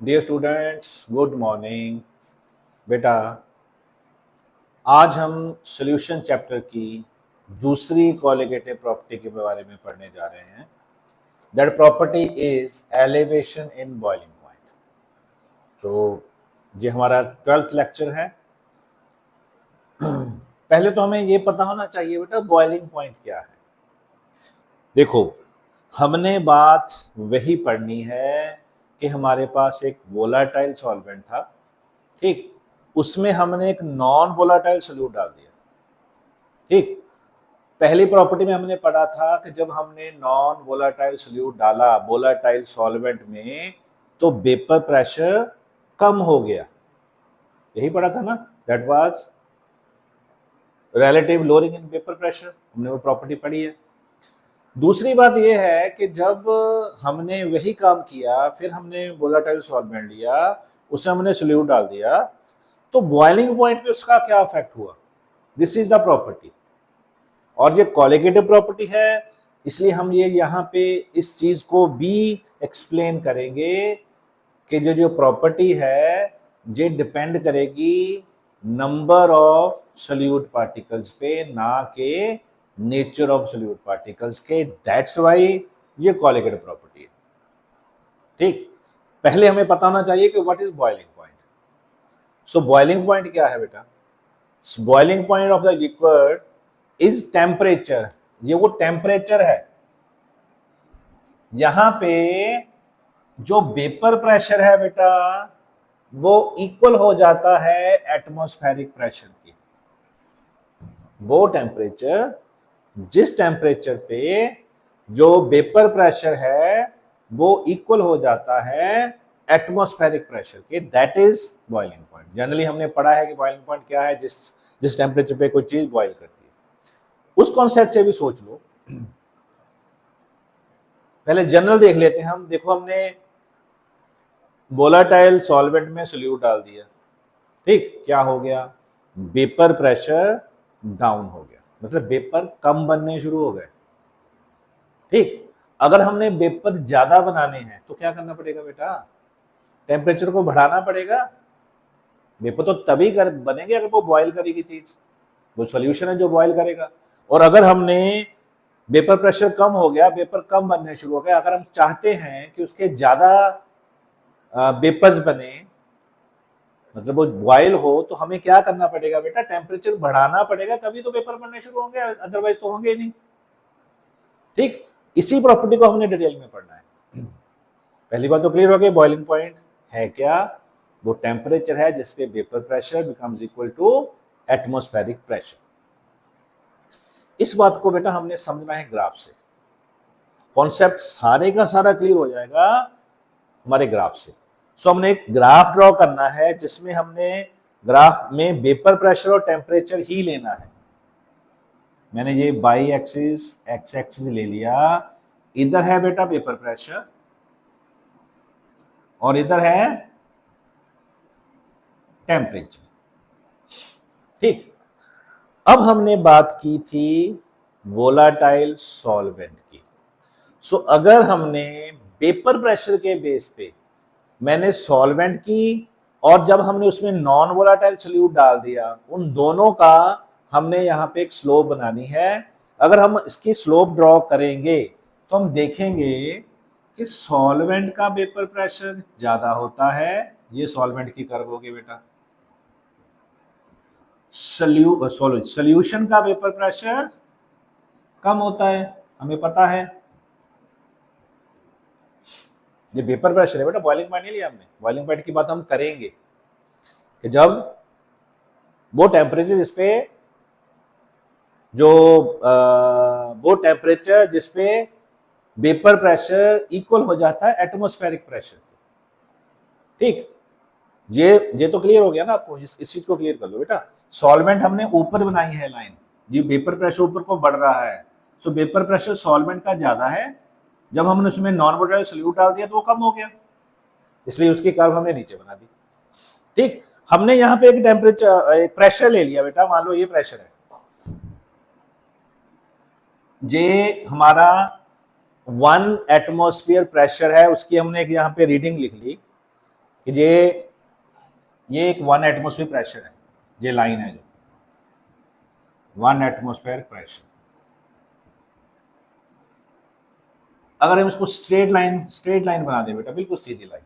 Dear students, good morning. बेटा, आज हम सॉल्यूशन चैप्टर की दूसरी कॉलिगेटिव प्रॉपर्टी के बारे में पढ़ने जा रहे हैं। That property is elevation in boiling point. तो ये हमारा 12th लेक्चर है। पहले तो हमें ये पता होना चाहिए बेटा बॉइलिंग पॉइंट क्या है। देखो, हमने बात वही पढ़नी है कि हमारे पास एक वोलाटाइल सॉल्वेंट था, ठीक। उसमें हमने एक नॉन वोलाटाइल सोल्यूट डाल दिया, ठीक। पहली प्रॉपर्टी में हमने पढ़ा था कि जब हमने नॉन वोलाटाइल सोल्यूट डाला वोलाटाइल सॉल्वेंट में तो वेपर प्रेशर कम हो गया। यही पढ़ा था ना, that was relative lowering in vapour pressure. हमने वो प्रॉपर्टी पढ़ी है। दूसरी बात यह है कि जब हमने वही काम किया, फिर हमने वोलाटाइल सॉल्वेंट लिया, उसमें हमने सोल्यूट डाल दिया, तो बॉइलिंग पॉइंट पे उसका क्या इफेक्ट हुआ। दिस इज द प्रॉपर्टी, और ये कॉलिगेटिव प्रॉपर्टी है, इसलिए हम ये यहाँ पे इस चीज को भी एक्सप्लेन करेंगे कि जो जो प्रॉपर्टी है ये डिपेंड करेगी नंबर ऑफ सोल्यूट पार्टिकल्स पे, ना के नेचर ऑफ सोल्यूट पार्टिकल्स के। दैट्स वाई ये कॉलिगेटिव प्रॉपर्टी है, ठीक। पहले हमें पता होना चाहिए कि what is boiling point. So boiling point क्या है बेटा? Boiling point of the liquid is temperature. ये वो टेम्परेचर है यहां पे जो वेपर प्रेशर है बेटा वो इक्वल हो जाता है एटमॉस्फेरिक प्रेशर की। वो टेम्परेचर, जिस टेम्परेचर पे जो वेपर प्रेशर है वो इक्वल हो जाता है एटमॉस्फेरिक प्रेशर के, that is boiling point. Generally हमने पढ़ा है कि बॉइलिंग पॉइंट क्या है, जिस टेम्परेचर पे कोई चीज बॉइल करती है। उस कॉन्सेप्ट से भी सोच लो। पहले जनरल देख लेते हैं हम। देखो, हमने वोलाटाइल सॉल्वेंट में सोल्यूट डाल दिया, ठीक। क्या हो गया? वेपर प्रेशर डाउन हो गया, मतलब वेपर कम बनने शुरू हो गए, ठीक। अगर हमने वेपर ज्यादा बनाने हैं तो क्या करना पड़ेगा बेटा? टेम्परेचर को बढ़ाना पड़ेगा। वेपर तो तभी बनेंगे अगर वो बॉयल करेगी चीज, वो सॉल्यूशन है जो बॉयल करेगा। और अगर हमने वेपर प्रेशर कम हो गया, वेपर कम बनने शुरू हो गया, अगर हम चाहते हैं कि उसके ज्यादा वेपर्स बने, मतलब वो बॉयल हो, तो हमें क्या करना पड़ेगा बेटा? टेम्परेचर बढ़ाना पड़ेगा, तभी तो वेपर बनने शुरू होंगे, अदरवाइज तो होंगे ही नहीं, ठीक। इसी प्रॉपर्टी को हमने डिटेल में पढ़ना है। पहली बात तो क्लियर हो गई, बॉइलिंग पॉइंट है क्या? वो टेम्परेचर है जिसपे vapour pressure becomes equal to atmospheric pressure. इस बात को बेटा हमने समझना है ग्राफ से। कॉन्सेप्ट सारे का सारा क्लियर हो जाएगा हमारे ग्राफ से। सो हमने एक ग्राफ ड्रॉ करना है जिसमें हमने ग्राफ में वेपर प्रेशर और टेम्परेचर ही लेना है। मैंने ये बाई एक्सिस एक्स एक्सिस ले लिया। इधर है बेटा वेपर प्रेशर और इधर है टेम्परेचर, ठीक। अब हमने बात की थी वोलाटाइल सॉल्वेंट की। सो अगर हमने वेपर प्रेशर के बेस पे मैंने सॉल्वेंट की और जब हमने उसमें नॉन वोलाटाइल सोल्यूट डाल दिया, उन दोनों का हमने यहाँ पे एक स्लोप बनानी है। अगर हम इसकी स्लोप ड्रॉ करेंगे तो हम देखेंगे कि सॉल्वेंट का वेपर प्रेशर ज्यादा होता है। ये सॉल्वेंट की कर्व होगी बेटा। सोल्यूशन का वेपर प्रेशर कम होता है, हमें पता है। ये वेपर प्रेशर है बेटा, बॉइलिंग पॉइंट नहीं लिया हमने। बॉइलिंग पॉइंट की बात हम करेंगे कि जब वो टेम्परेचर जिसपे जो वो टेम्परेचर जिसपे वेपर प्रेशर इक्वल हो जाता है एटमॉस्फेरिक प्रेशर, ठीक। ये तो क्लियर हो गया ना आपको? इस चीज को क्लियर कर लो बेटा। सॉल्वेंट हमने ऊपर बनाई है लाइन, जी वेपर प्रेशर ऊपर को बढ़ रहा है। सो वेपर प्रेशर सॉल्वेंट का ज्यादा है। जब हमने उसमें नॉन वोलेटाइल सोल्यूट डाल दिया तो वो कम हो गया, इसलिए उसकी कर्व हमने नीचे बना दी, ठीक। हमने यहाँ पे एक टेम्परेचर एक प्रेशर ले लिया बेटा। मान लो ये प्रेशर है, ये हमारा 1 एटमॉस्फेयर प्रेशर है। उसकी हमने एक यहाँ पे रीडिंग लिख ली कि ये एक 1 एटमॉस्फेयर प्रेशर है, ये लाइन है जो 1 एटमॉस्फेयर प्रेशर। अगर हम इसको स्ट्रेट लाइन बना दें बेटा, बिल्कुल सीधी लाइन।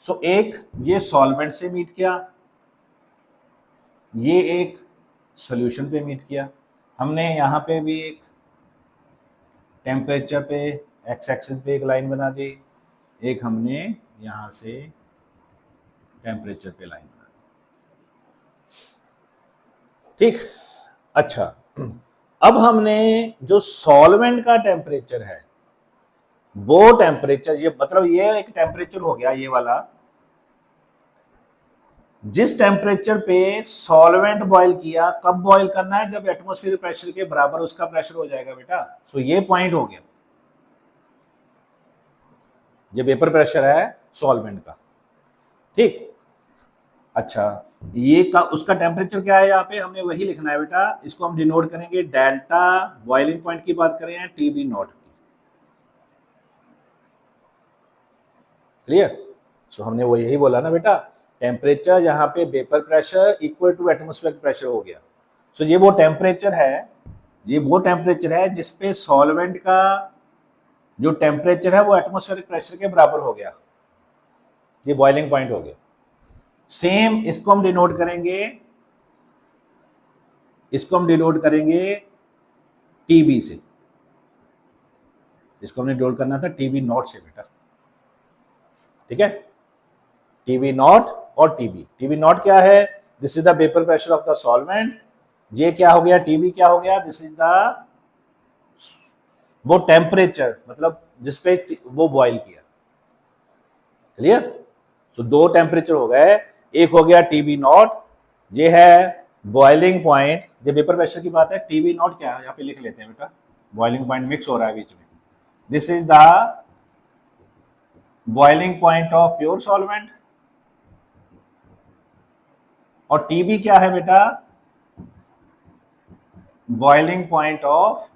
सो एक ये सॉल्वेंट से मीट किया, ये एक सॉल्यूशन पे मीट किया। हमने यहाँ पे भी एक टेम्परेचर पे एक्स एक्सिस पे एक लाइन बना दी, एक हमने यहाँ से टेम्परेचर पे लाइन बना दी। ठीक, अच्छा अब हमने जो सॉल्वेंट का टेम्परेचर है वो टेम्परेचर, ये मतलब ये एक टेम्परेचर हो गया ये वाला, जिस टेम्परेचर पे सॉल्वेंट बॉयल किया, कब बॉयल करना है, जब एटमॉस्फेरिक प्रेशर के बराबर उसका प्रेशर हो जाएगा बेटा। सो ये पॉइंट हो गया, ये वेपर प्रेशर है सॉल्वेंट का। ठीक, अच्छा ये का उसका टेम्परेचर क्या है, यहाँ पे हमने वही लिखना है बेटा, इसको हम डिनोट करेंगे डेल्टा, बॉइलिंग पॉइंट की बात करें टीबी नॉट की। क्लियर? सो हमने वो यही बोला ना बेटा, टेम्परेचर यहाँ पे vapour pressure equal to atmospheric pressure हो गया। सो ये वो टेम्परेचर है, ये वो टेम्परेचर है जिसपे सॉल्वेंट का जो टेम्परेचर है वो एटमॉस्फेरिक प्रेशर के बराबर हो गया, ये बॉइलिंग पॉइंट हो गया। सेम इसको हम डिनोट करेंगे, इसको हम डिनोट करेंगे टीबी से, इसको हमने डिनोट करना था टीबी नॉट से बेटा। ठीक है, टीबी नॉट और टीबी नॉट क्या है, this is the vapour pressure of the solvent, ये क्या हो गया, टीबी क्या हो गया, दिस इज द वो टेम्परेचर, मतलब जिसपे वो बॉयल किया। क्लियर? सो दो टेम्परेचर हो गए, एक हो गया टीबी नॉट, ये है बॉइलिंग पॉइंट, ये वेपर प्रेशर की बात है। टीबी नॉट क्या है, यहाँ पे लिख लेते हैं बेटा, बॉइलिंग पॉइंट मिक्स हो रहा है बीच में, this is the boiling point of pure solvent. और टीबी क्या है बेटा, boiling point of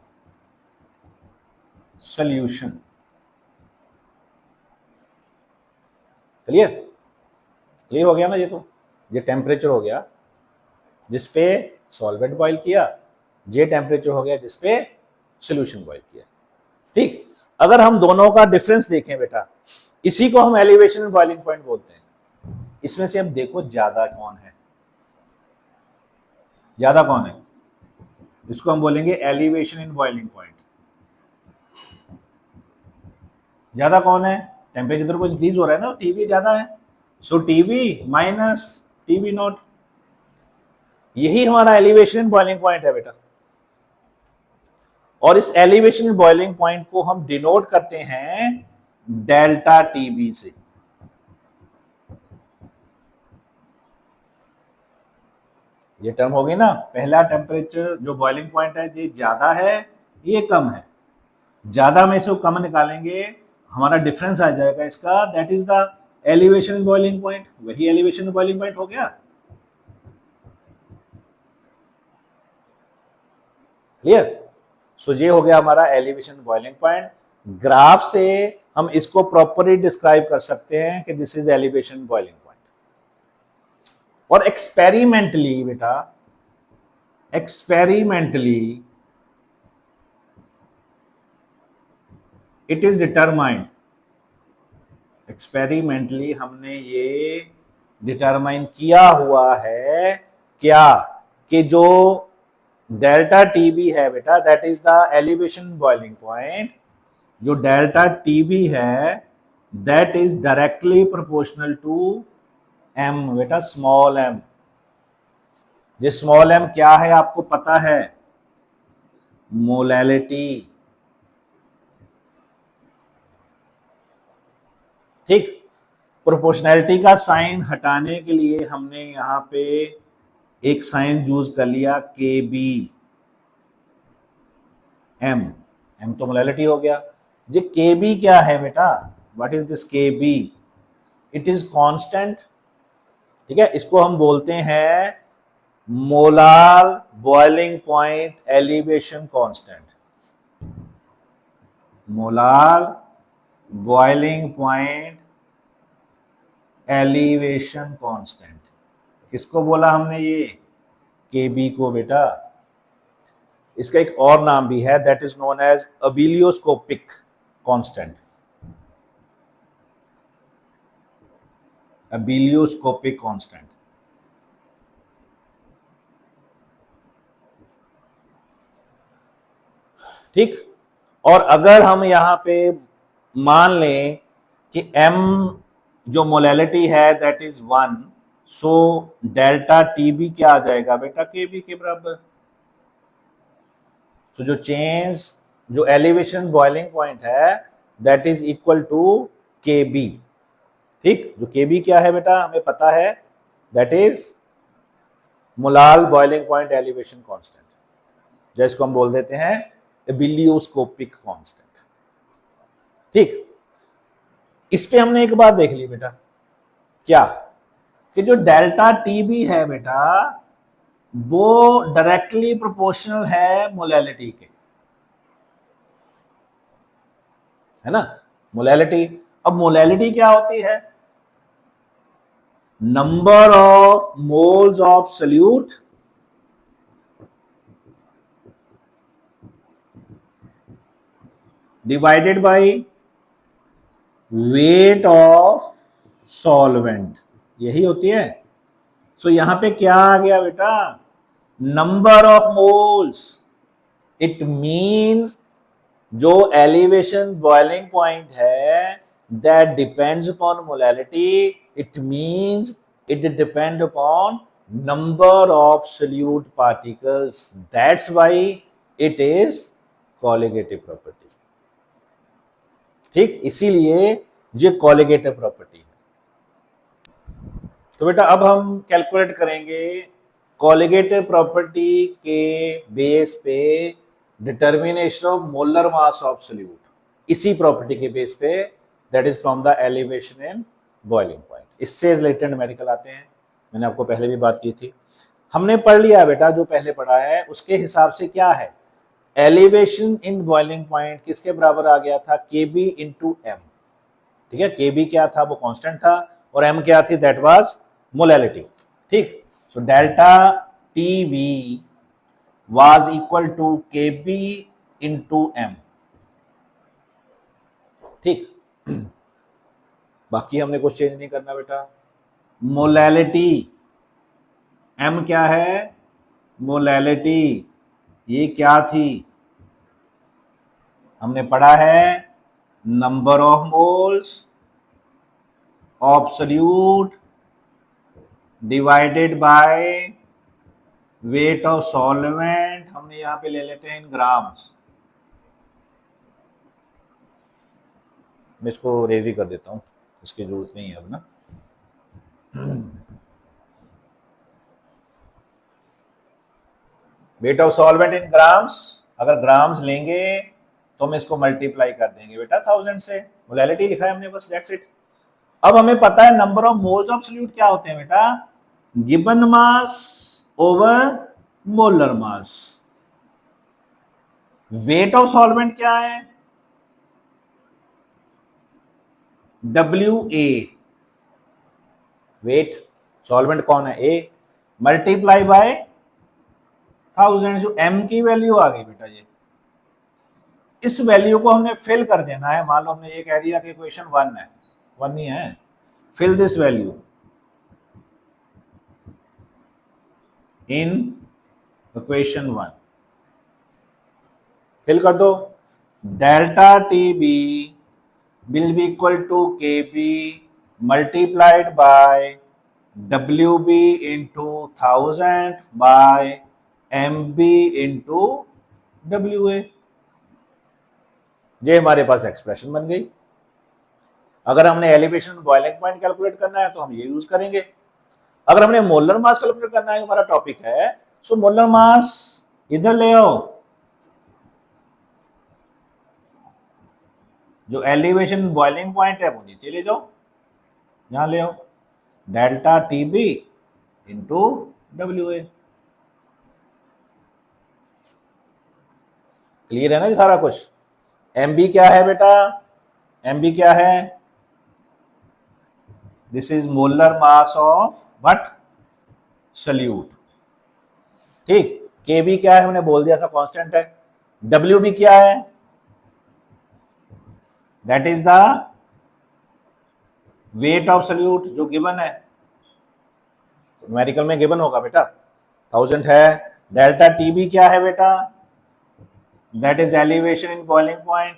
solution. Clear? Clear हो गया ना, ये तो ये टेम्परेचर हो गया जिसपे सॉल्वेंट बॉयल किया, ये टेम्परेचर हो गया जिसपे सॉल्यूशन बॉयल किया। ठीक, अगर हम दोनों का डिफरेंस देखें बेटा, इसी को हम एलिवेशन एंड बॉइलिंग पॉइंट बोलते हैं। इसमें से अब देखो ज्यादा कौन है, ज्यादा कौन है, इसको हम बोलेंगे एलिवेशन इन बॉइलिंग पॉइंट। ज्यादा कौन है, टेम्परेचर को इंक्रीज हो रहा है ना, टीबी ज्यादा है, सो टीबी माइनस टीबी नॉट, यही हमारा एलिवेशन इन बॉइलिंग पॉइंट है बेटा। और इस एलिवेशन इन बॉइलिंग पॉइंट को हम डिनोट करते हैं डेल्टा टीबी से। ये टर्म हो गई ना, पहला टेम्परेचर जो बॉइलिंग पॉइंट है ये ज्यादा है, ये कम है, ज्यादा में से कम निकालेंगे, हमारा डिफरेंस आ जाएगा इसका, that is the elevation boiling point, वही एलिवेशन बॉइलिंग पॉइंट हो गया। क्लियर? सो ये हो गया हमारा एलिवेशन बॉइलिंग पॉइंट। ग्राफ से हम इसको प्रॉपरली डिस्क्राइब कर सकते हैं कि this is elevation boiling point. और एक्सपेरिमेंटली बेटा, experimentally it is determined, experimentally हमने ये डिटरमाइन किया हुआ है क्या, कि जो डेल्टा टीबी है बेटा, that is the elevation boiling point, जो डेल्टा टीबी है that is directly proportional to m बेटा, स्मॉल एम। ये स्मॉल एम क्या है आपको पता है, मोलैलिटी। ठीक, प्रोपोर्शनैलिटी का साइन हटाने के लिए हमने यहाँ पे एक साइन यूज कर लिया के बी, एम, एम तो मोलैलिटी हो गया। ये के बी क्या है बेटा, व्हाट इज दिस के बी, इट इज कांस्टेंट। ठीक है, इसको हम बोलते हैं molar boiling point elevation constant, molar boiling point elevation constant. किसको बोला हमने ये? केबी को बेटा। इसका एक और नाम भी है, that is known as ebullioscopic constant. Ebullioscopic constant. ठीक। और अगर हम यहां पे मान लें कि m जो मोलैलिटी है that is 1, so delta TB क्या आ जाएगा बेटा? केबी के बराबर। तो जो चेंज, जो एलिवेशन बॉइलिंग पॉइंट है दैट इज इक्वल टू केबी। ठीक। जो केबी क्या है बेटा? हमें पता है, that is molal boiling point elevation constant, जिसको हम बोल देते हैं एबिलियोस्कोपिक कांस्टेंट। ठीक। इस पे हमने एक बात देख ली बेटा, क्या? कि जो डेल्टा टीबी है बेटा वो डायरेक्टली प्रोपोर्शनल है मोलैलिटी के, है ना? मोलैलिटी। अब मोलैलिटी क्या होती है? Number of moles of solute divided by weight of solvent, यही होती है। सो यहां पे क्या आ गया बेटा? Number of moles. It means जो एलिवेशन बॉइलिंग पॉइंट है that depends upon molality, it means it depend upon number of solute particles, that's why it is colligative property. ठीक। इसीलिए ये कॉलिगेटिव प्रॉपर्टी है। तो बेटा अब हम कैलकुलेट करेंगे कॉलिगेटिव प्रॉपर्टी के बेस पे determination of molar mass of solute, इसी प्रॉपर्टी के बेस पे, that is from the elevation in boiling point. इससे रिलेटेड न्यूमेरिकल आते हैं, मैंने आपको पहले भी बात की थी। हमने पढ़ लिया बेटा, जो पहले पढ़ा है उसके हिसाब से क्या है? एलिवेशन इन बॉइलिंग पॉइंट किसके बराबर आ गया था? केबी इंटू एम। ठीक है। केबी क्या था? वो कांस्टेंट था। और एम क्या थी? That was molality. ठीक। So delta Tb was equal to Kb into M. ठीक। बाकी हमने कुछ चेंज नहीं करना बेटा। मोलैलिटी, एम क्या है? मोलैलिटी। ये क्या थी? हमने पढ़ा है number of moles of solute divided by weight of solvent. हमने यहां पे ले लेते हैं इन ग्राम्स। मैं इसको रेजी कर देता हूं, इसकी जरूरत नहीं है अब ना। Weight of solvent in grams, अगर ग्राम्स लेंगे तो हम इसको मल्टीप्लाई कर देंगे बेटा 1000 से। मोलैलिटी लिखा है हमने, बस दैट्स इट। अब हमें पता है number of moles of solute क्या होते हैं बेटा? Given mass over molar mass. Weight of solvent क्या है? WA। वेट सॉल्वेंट कौन है? A, मल्टीप्लाई बाय 1000, जो M की वैल्यू आ गई बेटा। ये इस वैल्यू को हमने फिल कर देना है। मान लो हमने ये कह दिया कि इक्वेशन 1 है, 1 नहीं है, fill this value in equation 1। Fill कर दो। Delta TB will be equal to KB multiplied by WB into 1000 by MB into WA। ये हमारे पास एक्सप्रेशन बन गई। अगर हमने एलिवेशन बॉइलिंग पॉइंट कैलकुलेट करना है तो हम ये यूज करेंगे। अगर हमने मोलर मास कैलकुलेट करना है, हमारा टॉपिक है, सो मोलर मास इधर ले आओ, जो एलिवेशन बॉइलिंग पॉइंट है वो नीचे ले जाओ, यहां ले आओ। Delta TB into WA। Clear है ना ये सारा कुछ? MB क्या है बेटा? MB क्या है? This is molar mass of what, salute. ठीक, के बी क्या है हमने बोल दिया था, कांस्टेंट है। डब्ल्यू बी क्या है, that is the weight of solute जो गिवन है, न्यूमेरिकल में गिवन होगा बेटा, 1000 है। डेल्टा टी बी क्या है बेटा, that is elevation in boiling point.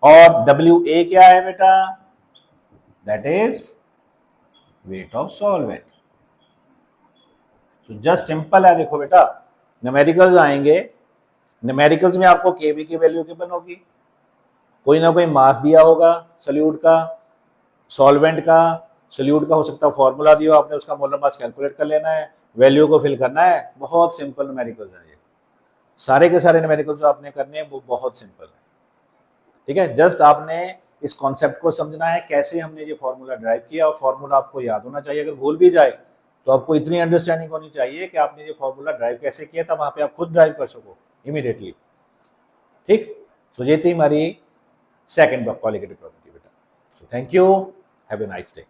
और डब्ल्यू ए क्या है बेटा, that is weight of solvent. तो जस्ट सिंपल है, देखो बेटा न्यूमेरिकल्स आएंगे, न्यूमेरिकल्स में आपको केबी की वैल्यू गिवन होगी, कोई ना कोई मास दिया होगा सल्यूट का, सॉल्वेंट का, सल्यूट का हो सकता है फॉर्मूला दिया हो, आपने उसका मोलर मास कैलकुलेट कर लेना है, वैल्यू को फिल करना है। बहुत सिंपल न्यूमेरिकल्स है ये, सारे के सारे न्यूमेरिकल्स जो आपने करने हैं वो बहुत सिंपल है। ठीक है, जस्ट आपने इस कॉन्सेप्ट को समझना है, कैसे हमने ये फॉर्मूला ड्राइव किया, और फॉर्मूला आपको याद होना चाहिए। अगर भूल भी जाए तो आपको इतनी अंडरस्टैंडिंग होनी चाहिए कि आपने ये फॉर्मूला ड्राइव कैसे किया था, वहां पे आप खुद ड्राइव कर सको इमीडिएटली। ठीक, सो ये थी हमारी सेकंड क्वालिटेटिव प्रॉपर्टी बेटा। So thank you, have a nice day.